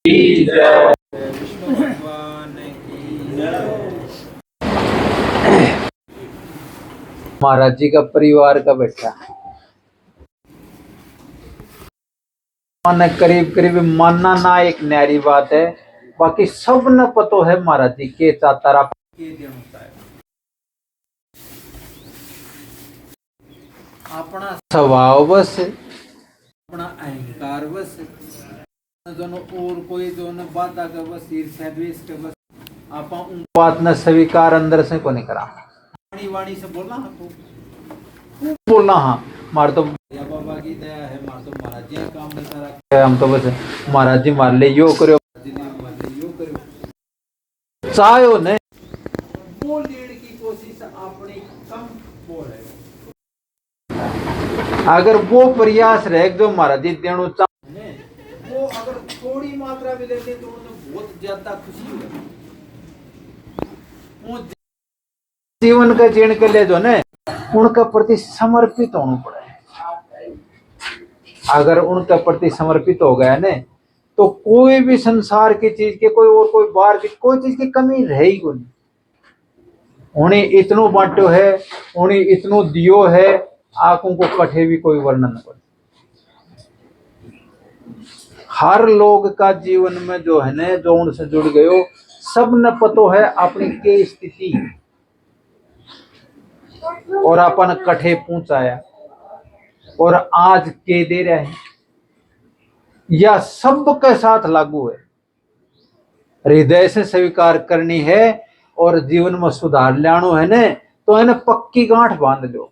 की जय। विष्णु भगवान की जय। महाराज जी का परिवार का बैठा मन करीब करीब मानना ना एक न्यारी बात है। बाकी सब न पतो है महाराज जी के चातारा के दिन होता है अपना स्वभाव बस अपना अहंकार बस दोनों और कोई दोनों बात का बस ईर्ष्या द्वेष का बस आप बात न स्वीकार अंदर से को नहीं करा वाणी वाणी से बोलना तो बोलना हाँ मार तो या बाबा की दया है मार तो महाराज जी काम नहीं करा हम तो बस महाराज जी मार ले यो करो चाहो ने वो लेने की कोशिश अपनी कम बोल है। अगर वो प्रयास रहे जो महाराज जी देणु चाहे वो अगर थोड़ी मात्रा भी लेते तो उन्हें बहुत ज्यादा खुशी होगी। वो जीवन का जीण के लिए जो ने उनका प्रति समर्पित होना पड़े। अगर उनका प्रति समर्पित हो गया ने तो कोई भी संसार की चीज के कोई और कोई बाहर की कोई चीज की कमी रहेगी नहीं। उन्हें इतनो बांटो है उन्हें इतनो दियो है आंखों को कठे भी कोई वर्णन न करे। हर लोग का जीवन में जो है ना जो उनसे जुड़ गयो सब न पतो है अपनी के स्थिति और अपन कठे पहुंचाया और आज के दे रहे हैं या सब के साथ लागू है। हृदय से स्वीकार करनी है और जीवन में सुधार लानो है ने तो है ना पक्की गांठ बांध लो।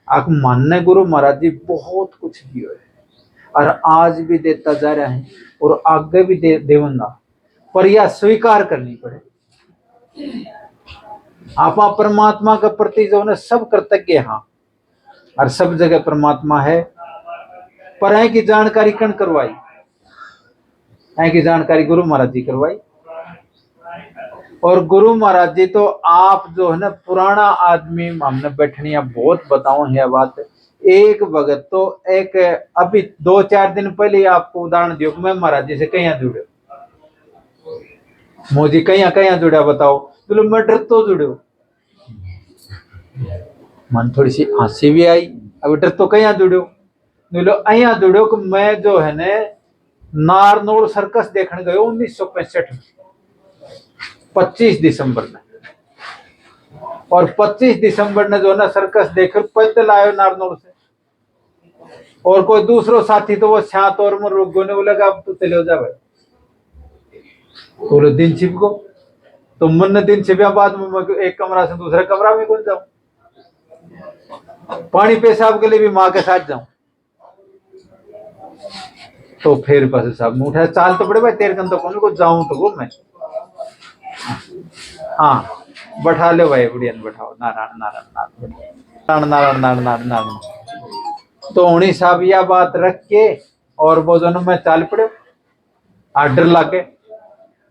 आप मानने गुरु महाराज जी बहुत कुछ दियो है और आज भी देता जा रहा है और आगे भी देवंगा पर यह स्वीकार करनी पड़े। आप परमात्मा के प्रति जो है सब कृतज्ञ हाँ और सब जगह परमात्मा है पर है की जानकारी कौन करवाई है की जानकारी गुरु महाराज जी करवाई। और गुरु महाराज जी तो आप जो है ना पुराना आदमी हमने बैठनिया बहुत बताओ है बात। एक भगत तो एक अभी 2-4 दिन पहले आपको उदाहरण दियो मैं महाराज जी से कहीं जुड़े मोदी कहीं जुड़ा बताओ बोलो मैं डर तो जुड़ो मन थोड़ी सी हंसी भी आई अब डर तो कहीं जुड़ो बोलो अहिया जुड़ो कि मैं जो है ने नारनौल सर्कस देखने गयो 1965 में 25 दिसंबर में और 25 दिसंबर ने जो ना सर्कस देखकर पैदल आयो नारनौल से और कोई दूसरो साथी तो वो शांत और में रुक ने बोला अब तू चले जा भाई बोलो दिन छिप को तो मन ने दिन छिपया बाद में एक कमरा से दूसरे कमरा में कौन जाऊं पानी पेशाब के लिए भी माँ के साथ जाऊं तो फिर बस साहब में उठा चाल तो पड़े भाई तेरे कन तो कौन को जाऊं तो वो मैं हाँ बैठा लो भाई बुढ़िया बैठाओ नारायण नारायण नारायण नारायण नारायण नारायण नारायण तो उन्हीं साहब यह बात रख के और वो दोनों में चाल पड़े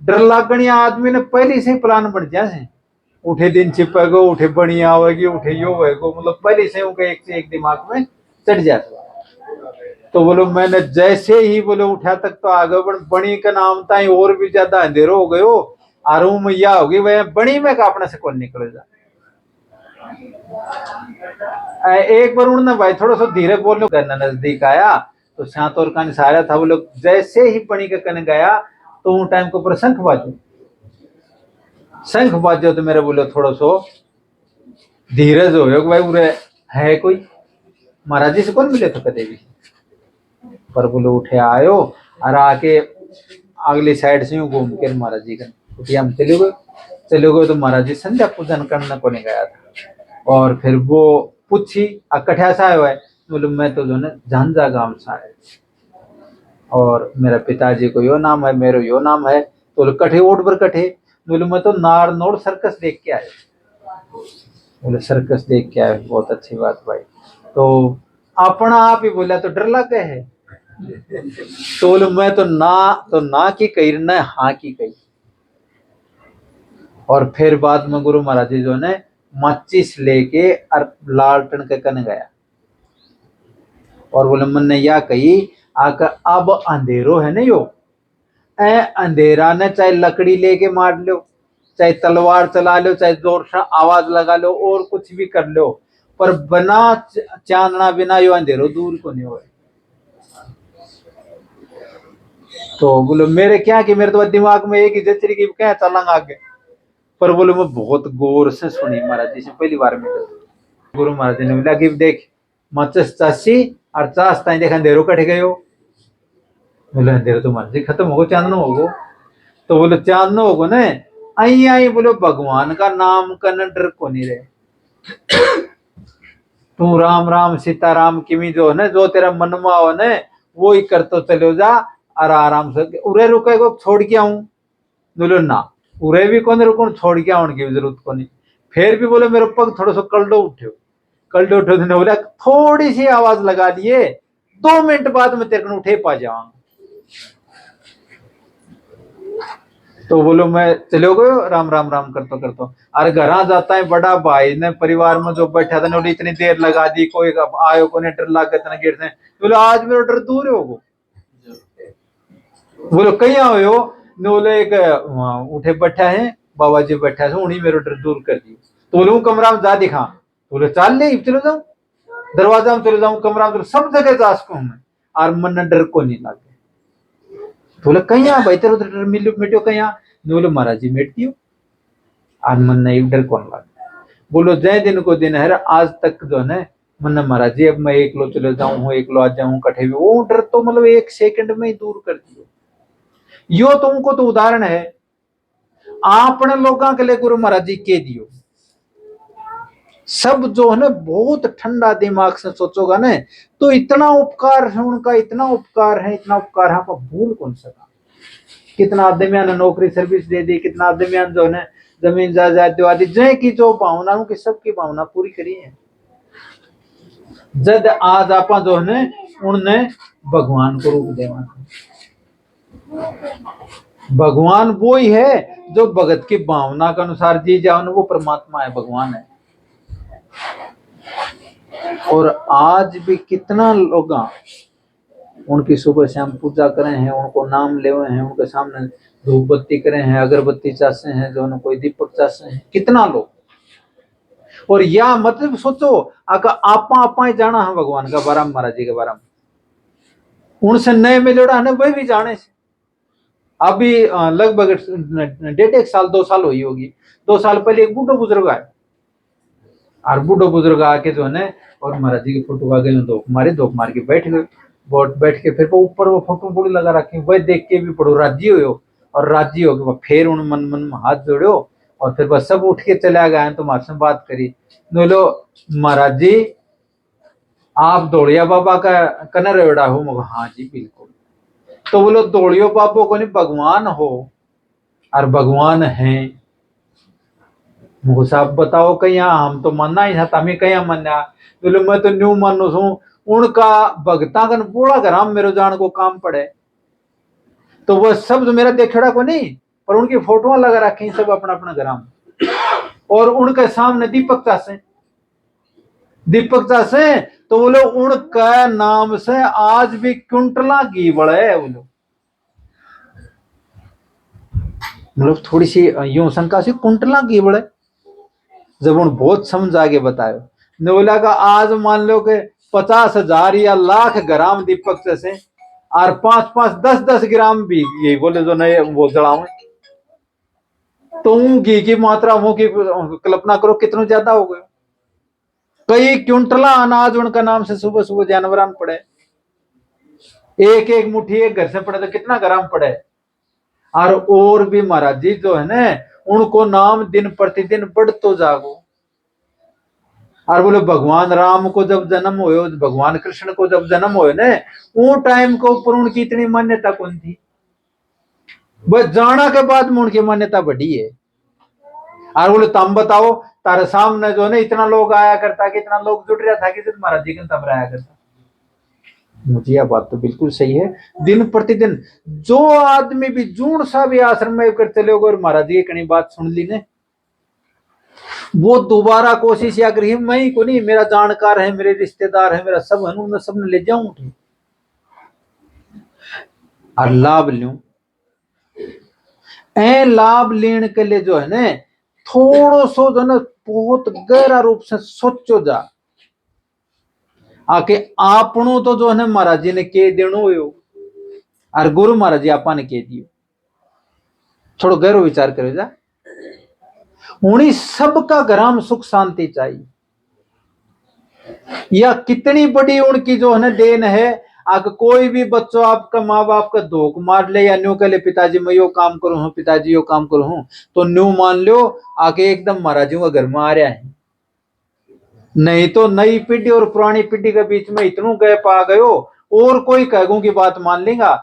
डर लागनी आदमी ने पहले से ही प्लान बन जाए उठे दिन छिपेगो उठे बढ़िया आवेगी उठे यो होएगो मतलब पहले से उनके एक से एक दिमाग में चढ़ जाता। तो बोलो मैंने जैसे ही बोलो उठा तक तो आगे बड़ी का नाम था और भी ज्यादा अंधेरो हो गयो आरू मैया होगी वह बड़ी में का अपने से कौन निकल जा। एक बार उन्होंने भाई थोड़ा सा धीरे बोलने करना नजदीक आया तो शांत और कान सारा था वो लोग जैसे ही बड़ी के कन गया तो उन टाइम के ऊपर शंख बाजो तो मेरे बोले थोड़ा सो धीरज हो भाई उरे है कोई महाराज जी से कौन मिले तो कदे भी पर बोले उठे आयो और आके अगली साइड से यूं घूम के महाराज जी का हम चले गए तो महाराज जी संध्या पूजन करने को नहीं गया था और फिर वो पूछी कठिया सा है बोले मैं तो जो है झांझा गांव सा है और मेरा पिताजी को यो नाम है मेरा यो नाम है तो कठे ओट पर कठे बोले मैं तो नारनौल सर्कस देख के आए बोले सर्कस देख के आए बहुत अच्छी बात भाई तो अपना आप ही बोला तो डर लगे है तो बोले मैं तो ना की कही ना हाँ की कही। और फिर बाद में गुरु महाराज जी जो ने माचिस लेके और लालटन के कन गया और बोले मन ने या कही आकर अब अंधेरो है ना यो ए अंधेरा ने चाहे लकड़ी लेके मार लो, चाहे तलवार चला लो, चाहे जोर से आवाज लगा लो और कुछ भी कर लो, पर बिना चांदना बिना यो अंधेरो दूर को नहीं हो। तो बोलो मेरे क्या कि मेरे तो दिमाग में एक ही जचरी की क्या चलंग आगे। पर बोलो मैं बहुत गौर से सुनी महाराज जी से पहली बार में। गुरु महाराज ने बोला कि देख मचस चासी और चास ताई देख अंधेरो कट गयो। बोले अंधेरो तो महाराज जी खत्म होगो, चांदनो होगो। तो बोलो चांदनो होगो ने आई आई बोलो भगवान का नाम कन डर को नहीं रहे। तू राम राम सीताराम किमी जो है जो तेरा मन में हो ने वो ही कर तो चलो जा और आराम से उरे रुके को छोड़ के आऊं। बोलो ना उरे भी कौन रुको छोड़ के आने की जरूरत को नहीं। फिर भी बोले मेरे पग थोड़ा सा कल्डो उठो ने बोला थोड़ी सी आवाज लगा दिए 2 मिनट बाद में तेरे को उठे पा जाऊंगा। तो बोलो मैं चलो गयो राम राम राम करतो अरे घर जाता है बड़ा भाई ने परिवार में जो बैठा था ने इतनी देर लगा दी कोई आयो को ने डर लगा इतना गेट से। बोलो आज मेरा डर दूर होगो। बोलो कहीं आओ ने बोले एक उठे बैठा है बाबा जी बैठा है उन्हीं मेरा डर दूर कर दियो। तो बोलो कमरा में जा दिखा। बोले चल ले चलो जाऊं दरवाजा में चले जाऊं कमरा में सब जगह जा सकूं मैं और मन डर को नहीं लगे। बोले कहीं आ भाई तेरे डर मिट्यो कहीं आ। बोलो महाराज जी मेट दियो आज मन नहीं डर कौन लगा। बोलो जय दिन को दिन है आज तक जो है मन महाराज जी अब मैं एक लो चले जाऊं हूँ एक लो आ जाऊं कठे भी वो डर तो मतलब 1 सेकंड में ही दूर कर दियो। यो तुमको तो उदाहरण है आपने लोगों के लिए गुरु महाराज जी के दियो। सब जो है ना बहुत ठंडा दिमाग से सोचोगा ना तो इतना उपकार है उनका इतना उपकार है आप भूल कौन सका। कितना आदमियों ने नौकरी सर्विस दे दी कितना आदमियों जो है जमीन जायदाद दिवा दी जय की जो भावना की सबकी भावना पूरी करी है। जद आज आप जो है उनने भगवान को रूप देवा। भगवान वो ही है जो भगत की भावना के अनुसार जी जाओ वो परमात्मा है भगवान है। और आज भी कितना लोग उनकी सुबह शाम पूजा करे हैं उनको नाम ले हैं उनके सामने धूप बत्ती करे हैं अगरबत्ती चाहते हैं जो है कोई दीपक चाहते हैं कितना लोग। और या मतलब सोचो अगर आपा ही जाना है भगवान का बारे में महाराज जी के बारे में उनसे नए मिलेड़ा है वही भी जाने से अभी लगभग 1.5 साल 2 साल हुई होगी 2 साल पहले एक बूढ़ो बुजुर्ग आए और बूढ़ो बुजुर्ग आके जो है और महाराज जी की फोटो आ गई धोख मार के बैठ गए बैठ के फिर वो ऊपर वो फोटो पूरी लगा रखी वह देख के भी पढ़ो राजी हो और राजी हो गए फिर उन मन मन में हाथ जोड़ो और फिर बस सब उठ के चला गए तुम्हारे से बात करी बोलो महाराज जी आप दौड़िया बाबा का कनर एड़ा हो मगर हाँ जी बिल्कुल। तो बोलो दौड़ियो बाबा को नहीं भगवान हो और भगवान है मुझे साहब बताओ कहीं हम तो मानना ही था हमें कहीं मानना। बोलो मैं तो न्यू मानो हूँ उनका भगता का बोला घर मेरे जान को काम पड़े तो वह सब जो मेरा देखड़ा को नहीं पर उनकी फोटो लगा रखी सब अपना अपना घर और उनके सामने दीपक चासे तो बोलो उनका नाम से आज भी क्विंटला घी बढ़े बोलो मतलब थोड़ी सी यूं शंका सी कुंटला घी बढ़े जब उन बहुत समझ आगे बतायो ने बोला का आज मान लो कि 50,000 या लाख ग्राम दीपक से और 5-5 10-10 ग्राम भी घी बोले जो नए वो जड़ाओ तो घी की मात्रा वो की कल्पना करो कितना ज्यादा हो गए कई क्विंटला अनाज उनका नाम से सुबह सुबह जानवरान पड़े एक एक मुट्ठी एक घर से पड़े तो कितना ग्राम पड़े। और भी महाराज जी जो है ना उनको नाम दिन प्रतिदिन बढ़तो जागो और बोले भगवान राम को जब जन्म हो भगवान कृष्ण को जब जन्म हो ना वो टाइम के ऊपर उनकी इतनी मान्यता कौन थी बस जाना के बाद में उनकी मान्यता बढ़ी है। और बोले तुम बताओ तारे सामने जो है ना इतना लोग आया करता कि इतना लोग जुट रहा था कि महाराज जी के तब आया करता। मुझे यह बात तो बिल्कुल सही है दिन प्रतिदिन जो आदमी भी जून सा भी आश्रम में कर चले और महाराज जी की कहीं बात सुन ली ने वो दोबारा कोशिश या करी मैं ही को नहीं मेरा जानकार है मेरे रिश्तेदार है मेरा सब है मैं सबने ले जाऊं और लाभ लूं। ए लाभ लेने के लिए जो है ना थोड़ो सो जो ना बहुत गहरा रूप से सोचो जा आके आपनो तो जो है ना महाराज जी ने के देनो हो और गुरु महाराज जी आपा ने के दियो थोड़ो गहरो विचार करो जा उन्हीं सबका घराम सुख शांति चाहिए या कितनी बड़ी उनकी जो है ना देन है अगर कोई भी बच्चों आपका माँ बाप का धोख मार ले या न्यू के लिए पिताजी मैं यो काम करूं हूं पिताजी यो काम करूं हूं तो न्यू मान लो आके एकदम महाराज जी का घर में आ रहा है नहीं तो नई पीढ़ी और पुरानी पीढ़ी के बीच में इतनू गैप आ गयो और कोई कहूं की बात मान लेगा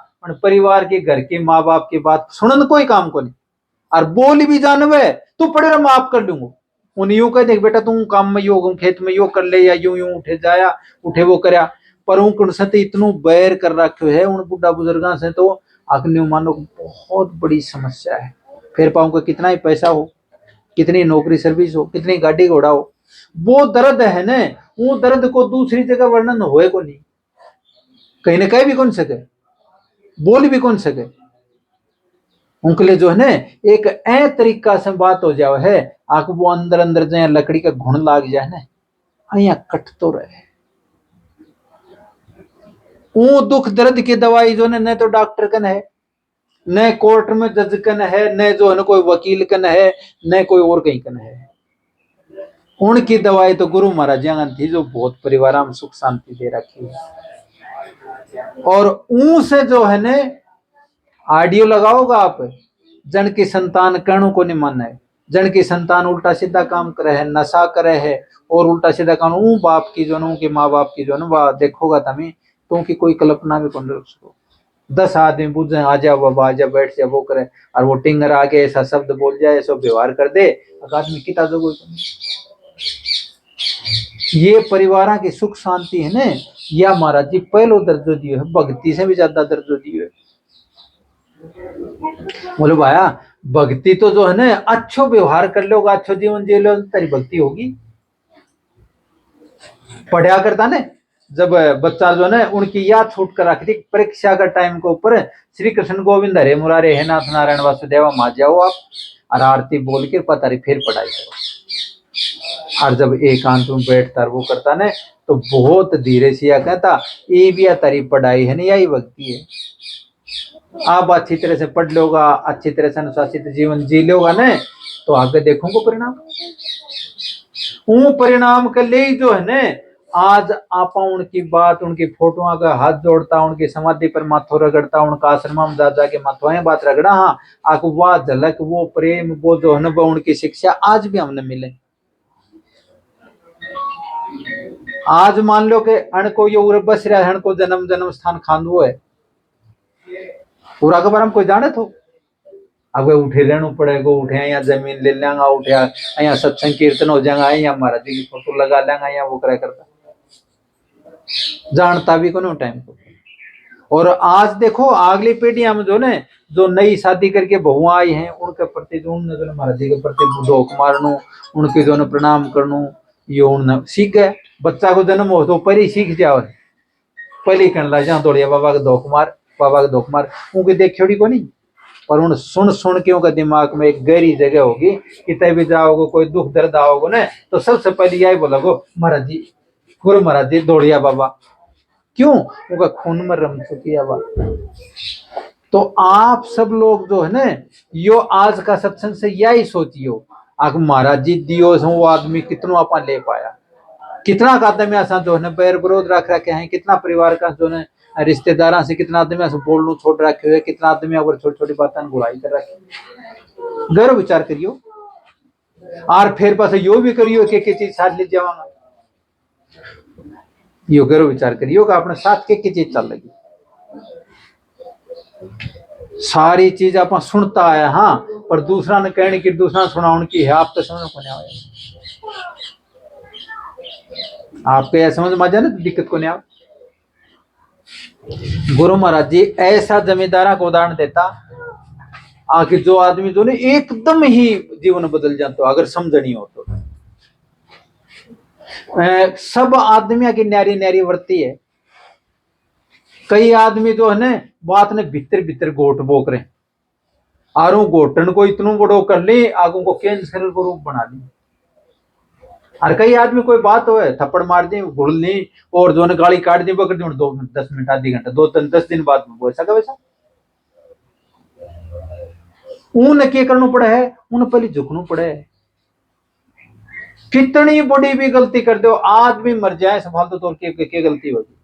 परिवार के घर के माँ बाप की बात सुनन कोई काम को नहीं और बोल भी जानवे तू पड़े माफ कर दूंगा उन यूं कह देख बेटा तू काम में यो खेत में यो कर ले या यूं यूं उठे जाया उठे वो करया पर उनसे तो इतनू बैर कर रखे है उन बुढ़ा बुजुर्गा से तो अग्नि मानो बहुत बड़ी समस्या है फिर पाऊंगा कितना ही पैसा हो कितनी नौकरी सर्विस हो कितनी गाड़ी घोड़ा हो वो दर्द है ना वो दर्द को दूसरी जगह वर्णन होए को नहीं कहीं ना कहीं भी कौन सके बोल भी कौन सके उनके लिए जो है ना एक ए तरीका से बात हो जाओ है आक वो अंदर अंदर जो लकड़ी का घुन लाग जाए ना अया कट तो रहे वो दुख दर्द की दवाई जो न तो डॉक्टर कन है न कोर्ट में जज कन है न जो है कोई वकील कन है न कोई और कहीं कन है उनकी दवाई तो गुरु महाराज थी जो बहुत परिवार में सुख शांति दे रखी है और ऊ से जो है ना ऑडियो लगाओगा आप जन की संतान कणु को नहीं माना है जन की संतान उल्टा सीधा काम करे है नशा करे है और उल्टा सीधा काम बाप की जो उनके माँ बाप की जो ना देखोगा तुम्हें तो उनकी कोई कल्पना भी कौन रख सको 10 आदमी बुझे आ जा बाबा आ जा बैठ जा वो करे और वो टिंगर आके ऐसा शब्द बोल जाए ऐसा व्यवहार कर दे आदमी किता जो ये परिवार की सुख शांति है ना या महाराज जी पहलो दर्जो दियो है भक्ति से भी ज्यादा दर्जो दियो है बोलो भाया भक्ति तो जो है ना अच्छो व्यवहार कर लोगे अच्छो जीवन जी लो तेरी भक्ति होगी पढ़ा करता ने जब बच्चा जो है उनकी याद छूट कर रखी थी परीक्षा का टाइम के ऊपर श्री कृष्ण गोविंद हरे मुरारे है नाथ नारायण वासुदेवा मा जाओ आप और आरती बोल के पता रही फिर पढ़ाई करो और जब एकांत में बैठता वो करता ने तो बहुत धीरे से कहता ये भी तारी पढ़ाई है ना यही भक्ति है आप अच्छी तरह से पढ़ लोगा अच्छी तरह से अनुशासित जीवन जी लोगा ना तो आगे देखोगे परिणाम वो परिणाम के लिए जो है ना आज आप उनकी बात उनकी फोटो का हाथ जोड़ता उनकी समाधि पर माथो रगड़ता उनका आश्रम में जा जाके माथों बात रगड़ा हाँ आक वाह झलक वो प्रेम वो जो है वो उनकी शिक्षा आज भी हमने मिले आज मान लो कि अण को ये बस रहा है को जन्म जन्म स्थान खांदो है पूरा के बारे में कोई जाने तो अब उठे लेना पड़ेगा उठे यहाँ जमीन ले लेंगा उठे यहाँ सत्संग कीर्तन हो जाएगा यहाँ महाराज जी की फोटो लगा लेंगा यहाँ वो करे करता जानता भी कौन टाइम को और आज देखो अगली पीढ़ियां में जो ने जो नई शादी करके बहु आई हैं उनके प्रति जो महाराज जी के प्रति धोख मारनो उनके जो ने प्रणाम करनो ये उन सीख गए बच्चा को जन्म हो तो पहले सीख जाओ पहले कहने लग जा दौड़िया बाबा का धोख मार उनकी देख छोड़ी को नहीं पर उन सुन के उनका दिमाग में एक गहरी जगह होगी कि तय भी जाओगे कोई दुख दर्द आओगे ना तो सबसे पहले यही बोलोगे महाराज जी गुरु महाराज जी दौड़िया बाबा क्यों उनका खून में रम चुकी है तो आप सब लोग जो है ना यो आज का सत्संग से यही सोचियो आग महाराज जी दियो वो आदमी कितना आपा ले पाया कितना का आदमी ऐसा जो है बैर विरोध रख रखे हैं कितना परिवार का जो है रिश्तेदार से कितना आदमी ऐसा बोलना छोड़ रखे हुए कितना आदमी अगर छोटी छोटी बातें बुराई कर रखी गौरव विचार करियो और फिर पास यो भी करियो कि चीज साथ ले जावांगा यो गौरव विचार करियो कि अपने साथ के चीज चल लगी सारी चीज आप सुनता है हाँ पर दूसरा ने कहने की दूसरा सुनाने की है आप तो समझ को नहीं आया आपको यह समझ में आ जाए ना दिक्कत को नहीं आ गुरु महाराज जी ऐसा जमींदारा को उदाहरण देता आखिर जो आदमी जो ने एकदम ही जीवन बदल जाता अगर समझनी हो तो सब आदमियों की न्यारी न्यारी वर्ती है कई आदमी जो है ना बात ने भीतर भीतर गोट बोक रहे आरू घोटन को इतनो बड़ो कर ली, आगू को कैंसर को रूप बना ली। और कई आदमी कोई बात हो थप्पड़ मार दी, घुल ली, और जो ने गाली काट दी पकड़ दी, 2 10 मिनट आधी घंटा 2 10 दिन बाद में वैसा का वैसा। ऊन के करना पड़ा है, उन पहले झुकना पड़ा है। कितनी बड़ी भी गलती कर दो, आदमी मर जाए सफाल तो तौर के गलती होगी,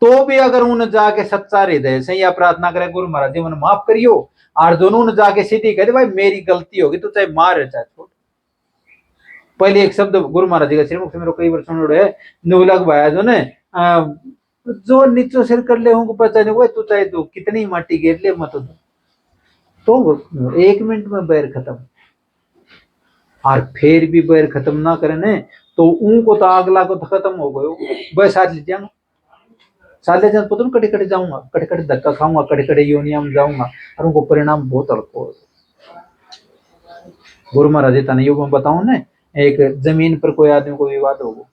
तो भी अगर उन जाके सच्चा हृदय से या प्रार्थना करे गुरु महाराज जी मैंने माफ करियो, और दोनों ने जाके सीधी कह दे भाई मेरी गलती होगी, तो चाहे मार चाहे छोड़। पहले एक शब्द गुरु महाराज जी का श्रीमुख से मेरे कई बार सुन रहे नुलग भाया जो ने जो नीचो सिर कर ले हूँ पता नहीं वो, तू चाहे तू कितनी माटी घेर ले मत तो 1 मिनट में बैर खत्म। और फिर भी बैर खत्म ना करे ने तो उनको तो अगला को तो खत्म हो गयो, बस साथ ले जाऊंगा, साथ ले जाऊंगा, पता कटे कटे जाऊंगा, कटे कटे धक्का खाऊंगा, कटे कटे योनिया में जाऊंगा, और उनको परिणाम बहुत हल्को। गुरु महाराज जी तने योग में बताऊं ने, एक जमीन पर कोई आदमी को विवाद हो गया,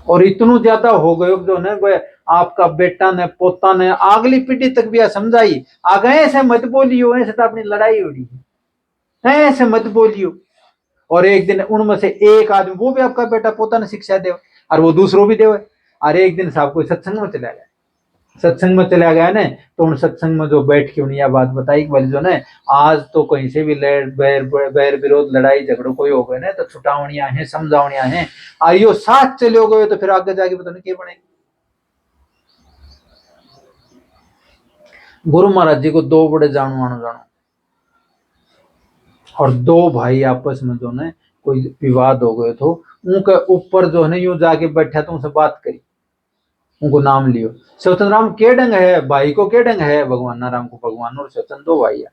और इतनो ज्यादा हो गयो जो ने आपका बेटा ने पोता ने अगली पीढ़ी तक भी समझाई, आगे ऐसे मत बोलियो, ऐसे तो अपनी लड़ाई हो रही है, ऐसे मत बोलियो। और एक दिन उनमें से एक आदमी, वो भी आपका बेटा पोता ने शिक्षा दे, और वो दूसरों भी दे, और एक दिन साहब कोई सत्संग में चला गया, सत्संग में चला गया ने, तो उन सत्संग में जो बैठ के उन्हें यह बात बताई कि जो ने आज तो कहीं से भी बैर विरोध लड़ाई झगड़ों कोई हो गए ना, तो छुटावनिया है समझावनिया है, और यो साथ चले हो गए तो फिर आगे जाके पता नहीं क्या बनेगी। गुरु महाराज जी को 2 बड़े जानो और 2 भाई आपस में जो है कोई विवाद हो गए तो उनके ऊपर जो है यूं जाके बैठा तो उनसे बात करी, उनको नाम लियो, स्वतंत्र राम के ढंग है भाई को, के ढंग है भगवान राम को, भगवान और स्वतंत्र 2 भाई है।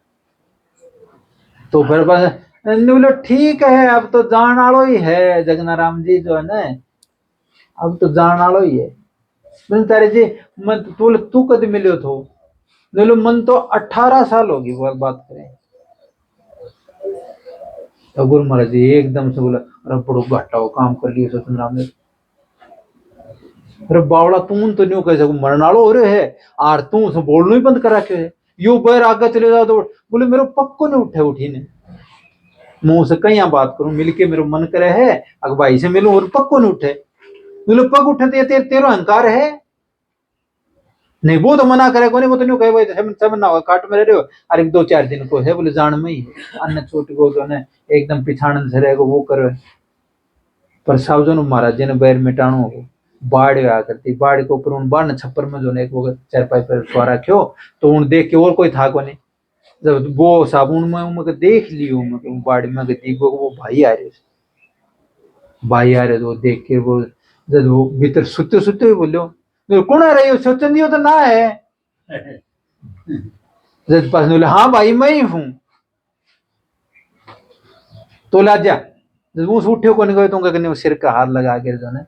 तो फिर बस बोलो ठीक है, अब तो जान आलो ही है जगना राम जी जो है ना, अब तो जान आलो ही है। मैं तारे जी मन तू कद मिलो थो, बोलो मन तो 18 साल होगी वो बात करें। तो गुरु महाराज जी एकदम से बोला अरे बड़ो घाटा हो काम कर लिया स्वतंत्र राम ने, अरे बावड़ा तू तो नहीं कह सकू मरनालो हो रहे है, और तू उसे बोलना ही बंद करा के है, यू बैर आगे चले जाओ तो बोले मेरे पक्को ने उठी ने, मुंह से कहीं बात करूं मिलके मेरे मन करे है, अगर भाई से मिलूं और पक्को नहीं उठे, बोले पग उठे तो तेरा अहंकार है नहीं, वो तो मना करे को नहीं, वो तो नहीं कहे भाई सब ना हो काट में रह रहे हो, अरे 2 4 दिन को है बोले जान में ही अन्य छोटी को जो ने एकदम पिछाड़न से रहेगा वो करे। पर सब जो महाराज जी ने बैर मिटाणो हो, बाढ़ आया करती, बाढ़ के ऊपर उन बाढ़ छप्पर में जो ने एक वो 4 5 पर सवार रखो, तो उन देख के और कोई था को नहीं, जब वो साबुन में उनके देख लियो मैं बाड़ी में देखो वो भाई आ रहे, भाई आ रहे तो देख के वो जब वो भीतर सुते सुते हुए बोलो कौन आ रही हो, सोचन दियो तो ना है, जब पास बोले हाँ भाई मैं ही हूं, तो ला जा, जब वो उठे को नहीं गए तो उनका सिर का हाथ लगा के जो ने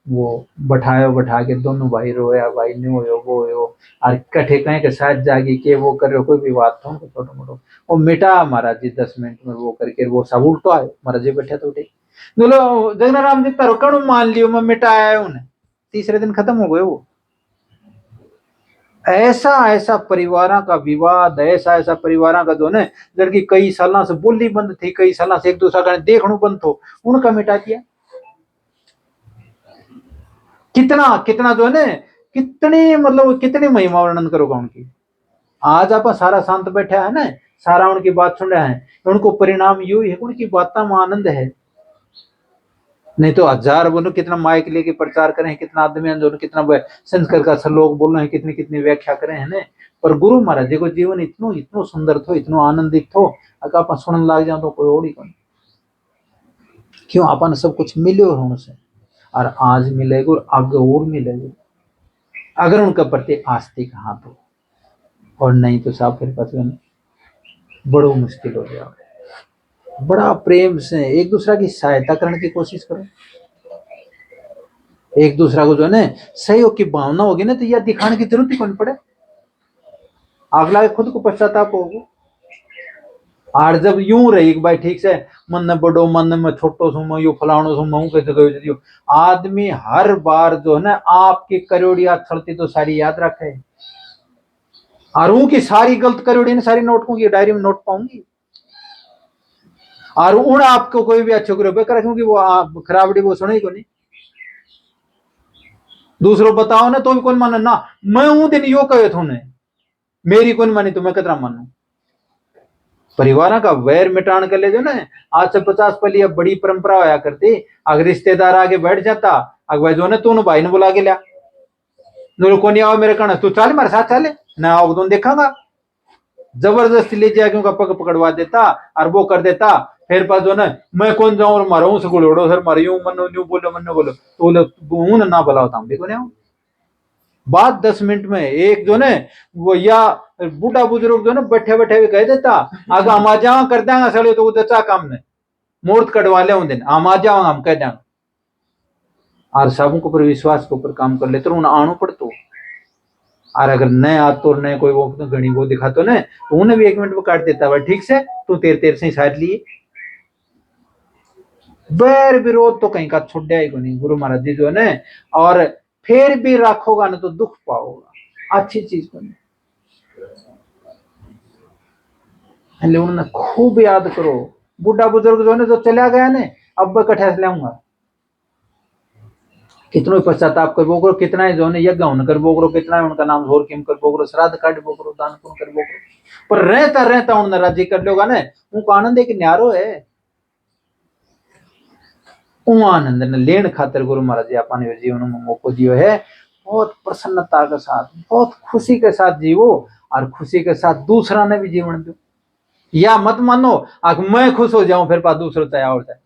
वो बैठा के दोनों भाई रोया, भाई नहीं हो वो हो, और कठे कहें के साथ जागी के वो कर रहे हो, कोई भी बात था उनको छोटो मोटो वो मिटा महाराज जी 10 मिनट में वो करके वो सब उल्टो आए, महाराज जी बैठे तो उठे बोलो जगना राम जी तारो कणु मान लियो मैं मिटाया उन्हें, तीसरे दिन खत्म हो गए वो। ऐसा ऐसा परिवार का विवाद, ऐसा ऐसा परिवार का जो है जबकि कई साल से बोली बंद थी, कई साल से एक दूसरा का देखना बंद थो, उनका मिटा दिया। कितना कितना जो है ना कितनी मतलब कितनी महिमा वर्णन करोगा उनकी। आज आप सारा शांत बैठा है ना, सारा उनकी बात सुन रहा है, उनको परिणाम यू ही है, उनकी बातों में आनंद है, नहीं तो हजार बोलो कितना माइक लेके प्रचार करें, कितना आदमी आंदोलन, कितना संस्कार का श्लोक बोल रहे हैं, कितनी कितनी व्याख्या करें है ना, पर गुरु महाराज जी को जीवन इतनो इतनो सुंदर थो, इतनो आनंदित थो, अगर आप सुनने लग जाओ तो कोई और ही कौन, क्यों अपन सब कुछ मिलो है उनसे, और आज मिलेगा और आगे और मिलेगा अगर उनका प्रति आस्तिक हाथ हो, और नहीं तो साहब फिर पास बड़ो मुश्किल हो जाएगा। बड़ा प्रेम से एक दूसरा की सहायता करने की कोशिश करो, एक दूसरा को जो है ना सहयोग की भावना होगी ना, तो यह दिखाने की जरूरत ही कौन पड़े, अगला खुद को पश्चाताप होगा। और जब यूं रही भाई ठीक से मन में बड़ो मन में छोटो सो मैं यो फलाणो सो मैं कैसे आदमी हर बार जो है ना आपकी करोड़िया छड़ती तो सारी याद रखे, और उनकी सारी गलत करोड़ी सारी नोटकों की डायरी में नोट पाऊंगी। और उन आपको कोई भी अच्छे करो बेकर क्योंकि वो आप खराबड़ी वो सुने को नहीं। दूसरों बताओ ना तो भी कौन माने ना, मैं हूं दिन यो कहे थोने मेरी कौन मानी तो मैं कितना मानू। परिवार का वैर मिटान कर ले जो ना, आज से 50 पहले अब बड़ी परंपरा होया करती। अगर रिश्तेदार आगे बैठ जाता, अगर भाई जो ना तू भाई ने बुला के लिया को नहीं आओ मेरे कहना तू चल मेरे साथ चले ना आओ तो देखागा, जबरदस्ती ले जाए क्योंकि पग पकड़वा देता और वो कर देता। फिर पास जो ना मैं कौन जाऊं और मारू से गुलोड़ो सर मारियो मनो न्यू बोलो मनो बोलो तो ना बुलाओ था देखो नहीं बात 10 मिनट में एक जो ने वो या बूढ़ा बुजुर्ग जो ना बैठे बैठे भी कह देता अगर हम आ जाओ कर देंगे सड़े तो अच्छा काम ने मूर्त कटवा ले दिन हम आ जाओ हम कह देंगे। और सबको ऊपर विश्वास के ऊपर काम कर लेते उन्हें आनो पड़तो। और अगर नए आतो नए कोई वो घड़ी वो दिखातो ना तो उन्हें भी 1 मिनट में काट देता भाई ठीक से तू तेरे से साथ लिए। बैर विरोध तो कहीं का छुट्टिया ही को नहीं गुरु महाराज जी जो है और फिर भी रखोगा ना तो दुख पाओगा अच्छी चीज को नहीं। उन्होंने खूब याद करो बूढ़ा बुजुर्ग जो है जो चला गया ने अब कठे से लाऊंगा कितनो पश्चाताप करबो करो कितना ही जो है यज्ञ होने करबो करो कितना उनका नाम जोर किम करबो करो श्राद्ध काटबो करो दान पुण्य करबो करो पर रहता रहता उन्हें राजी कर लोगा ने उनको आनंद एक न्यारो है। आनंद ने लेन खातिर गुरु महाराज जी अपने जीवन में मौको दियो है। बहुत प्रसन्नता के साथ बहुत खुशी के साथ जीवो और खुशी के साथ दूसरा ने भी जीवन दो। या मत मानो मैं खुश हो जाऊं फिर पास दूसरों तैयार हो जाए।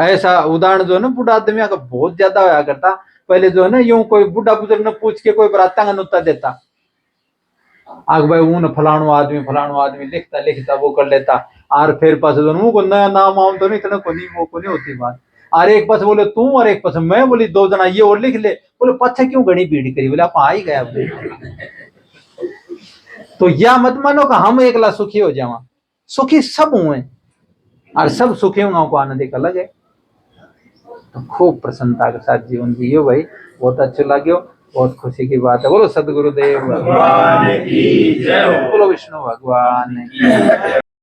ऐसा उदाहरण जो है ना बूढ़ा आदमी का बहुत ज्यादा होया करता। पहले जो है ना यूं कोई बूढ़ा बुजुर्ग ने पूछ के कोई बराता का नुत्ता देता आग भाई ऊन फलाणु आदमी लिखता लिखता वो कर लेता। और फिर पास जो को नया नाम आम तो नहीं इतना को नहीं वो को नहीं होती बात। और एक पास बोले तू और एक पास मैं बोली दो जना ये और लिख ले बोले पच्छा क्यों घड़ी भीड़ करी बोले आप आ ही गया। तो या मत मानो कि हम एकला सुखी हो जावा सुखी सब हुए और सब सुखी होंगे को आनंद एक अलग है। तो खूब प्रसन्नता के साथ जीवन जियो भाई बहुत अच्छा लगे बहुत खुशी की बात है। बोलो सदगुरुदेव भगवान की जय बोलो विष्णु भगवान की